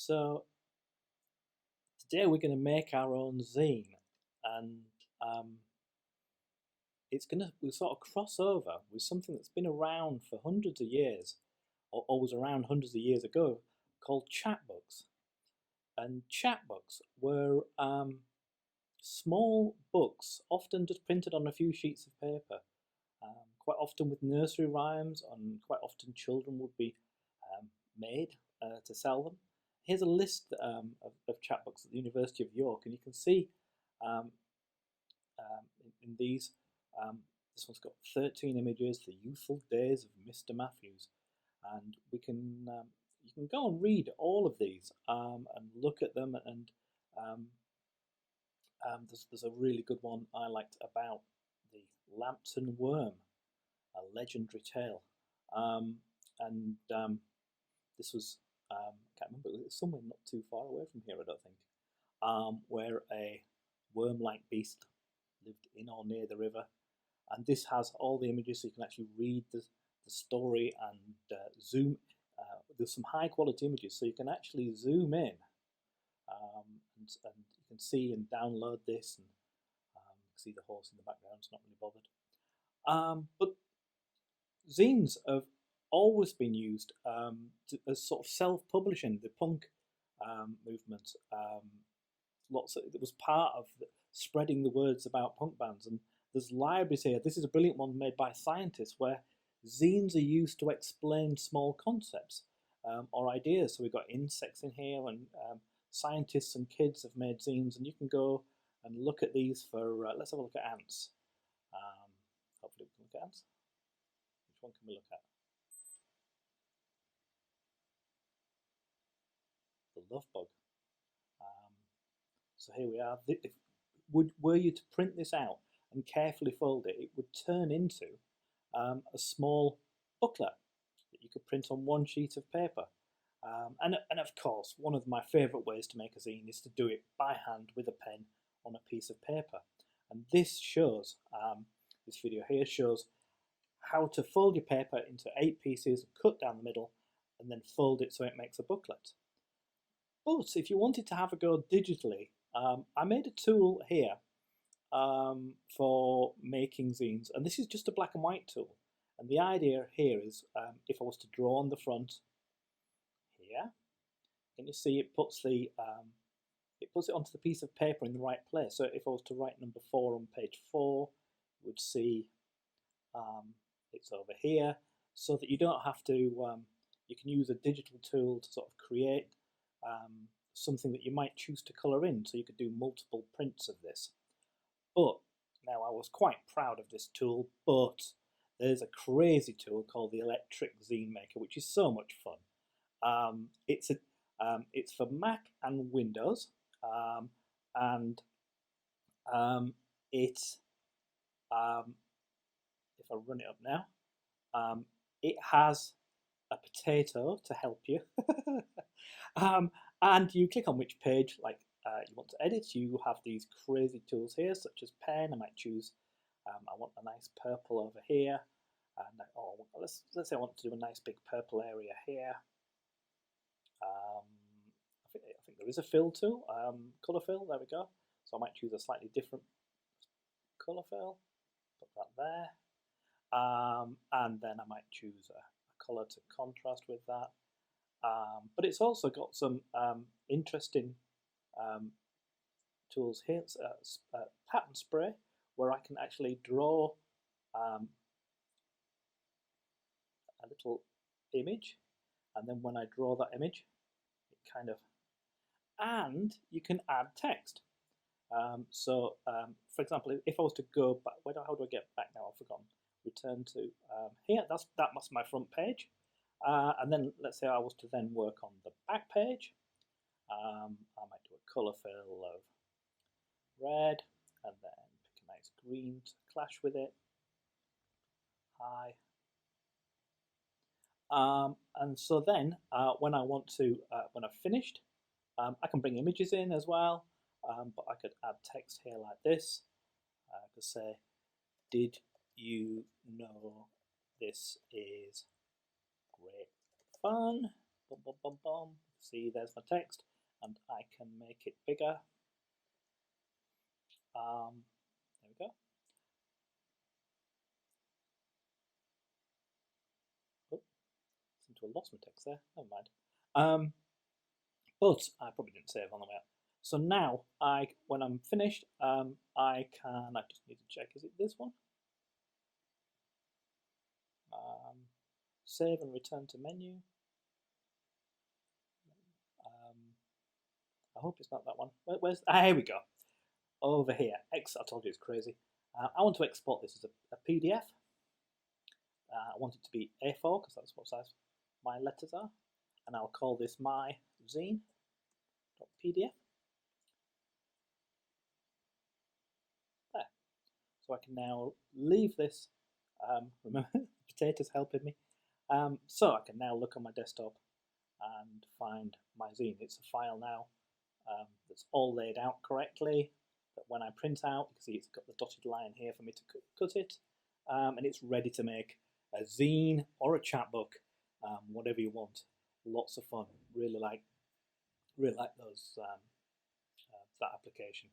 So today we're going to make our own zine, and um, we'll sort of cross over with something that's been around for hundreds of years, or was around hundreds of years ago, called chapbooks. And chapbooks were small books, often just printed on a few sheets of paper, quite often with nursery rhymes, and quite often children would be made to sell them. Here's a list of chapbooks at the University of York, and you can see um, in these, this one's got 13 images, the youthful days of Mr. Matthews, and you can go and read all of these and look at them, and there's a really good one I liked about the Lambton Worm, a legendary tale, and this was I can't remember, it was somewhere not too far away from here, I don't think, where a worm-like beast lived in or near the river. And this has all the images, so you can actually read the story and zoom. There's some high-quality images, so you can actually zoom in, and you can see and download this, and you can see the horse in the background. It's not really bothered. But zines have always been used as sort of self-publishing. The punk movement, it was part of spreading the words about punk bands. And there's libraries here. This is a brilliant one made by scientists, where zines are used to explain small concepts or ideas. So we've got insects in here, and scientists and kids have made zines, and you can go and look at these for. Let's have a look at ants. Hopefully we can look at ants. Which one can we look at? The love bug. So here we are. Were you to print this out and carefully fold it, it would turn into a small booklet that you could print on one sheet of paper. And of course, one of my favourite ways to make a zine is to do it by hand with a pen on a piece of paper. And this this video here shows how to fold your paper into 8 pieces, cut down the middle, and then fold it so it makes a booklet. But if you wanted to have a go digitally, I made a tool here for making zines, and this is just a black and white tool. And the idea here is, if I was to draw on the front here, can you see it puts it onto the piece of paper in the right place. So if I was to write number 4 on page 4, you would see it's over here, so that you don't have to. You can use a digital tool to sort of create something that you might choose to colour in, so you could do multiple prints of this. But now, I was quite proud of this tool, but there's a crazy tool called the Electric Zine Maker, which is so much fun. It's for Mac and Windows, and if I run it up now, it has a potato to help you. And you click on which page you want to edit. You have these crazy tools here, such as pen. I might choose, I want a nice purple over here. And let's say I want to do a nice big purple area here. I think there is a fill tool, colour fill, there we go. So I might choose a slightly different colour fill, put that there. And then I might choose a colour to contrast with that. But it's also got some interesting tools here. It's a pattern spray, where I can actually draw a little image, and then when I draw that image, it and you can add text. For example, if I was to go back, how do I get back now? I've forgotten. Return to here. That's my front page. And then let's say I was to then work on the back page. I might do a colour fill of red, and then pick a nice green to clash with it. Hi. And so then, when I've finished, I can bring images in as well. But I could add text here like this. I could say, "Did you know this is great fun?" Boom, boom, boom, boom. See, there's my text, and I can make it bigger. There we go. Oh, seem to have lost my text there. Never mind. But I probably didn't save on the way out. So now, when I'm finished, I just need to check, is it this one? Save and return to menu. I hope it's not that one. Where's? Here we go. Over here. I told you it's crazy. I want to export this as a PDF. I want it to be A4 because that's what size my letters are. And I'll call this my zine.pdf. There. So I can now leave this. Remember, the potatoes helping me. So I can now look on my desktop and find my zine. It's a file now that's all laid out correctly. That when I print out, you can see it's got the dotted line here for me to cut it, and it's ready to make a zine or a chapbook, whatever you want. Lots of fun. Really like those that application.